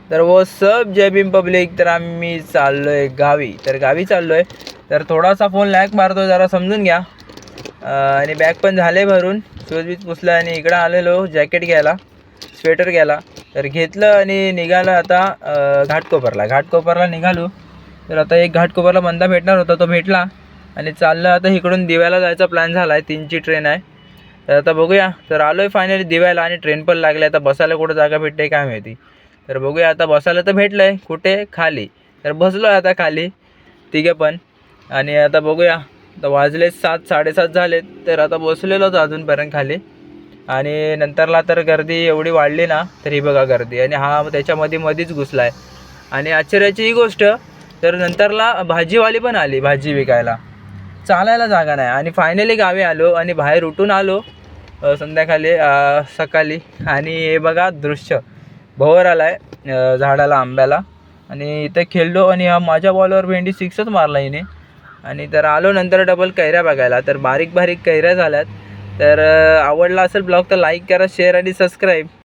तर वो सब जय भीम पब्लिक. तर आम्ही चाललो आहे गावी. तर गावी चाललो आहे. तर थोडासा फोन लॅग मारतो, जरा समजून घ्या. आणि बॅग पण झाले भरून, शूज बीज पुसला आणि इकडं आलेलो जॅकेट घ्यायला, स्वेटर घ्यायला. तर घेतलं आणि निघालं आता घाटकोपरला निघालो. तर आता एक घाटकोपरला बंदा भेटणार होता, तो भेटला आणि चाललं आता इकडून दिव्याला जायचा प्लॅन झाला आहे. 3ची ट्रेन आहे. तर आता बघूया. तर आलो आहे फायनली दिव्याला आणि ट्रेन पण लागली. आता बसायला कुठं जागा भेटते काय माहिती. तर बघूया. आता बसायला तर भेटलं आहे, कुठे खाली. तर बसलो आहे आता खाली तिघे पण. आणि आता बघूया. आता वाजले 7, 7:30 झालेत. तर आता बसलेलोच अजूनपर्यंत खाली. आणि नंतरला तर गर्दी एवढी वाढली ना, तर ही बघा गर्दी. आणि हा त्याच्यामध्ये मध्येच घुसला आहे. आणि आश्चर्याची ही गोष्ट, तर नंतरला भाजीवाली पण आली भाजी विकायला. चालायला जागा नाही. आणि फायनली गावी आलो आणि बाहेर उठून आलो संध्याकाळी सकाळी. आणि हे बघा दृश्य, भवर आला आहे झाडाला आंब्याला. आणि इथं खेळलो आणि हा माझ्या बॉलवर भेंडी 6च मारला हिने. आणि तर आलो नंतर डबल कैऱ्या बघायला. तर बारीक बारीक कैऱ्या झाल्यात. तर आवडला असेल ब्लॉग तर लाईक करा, शेअर आणि सबस्क्राईब.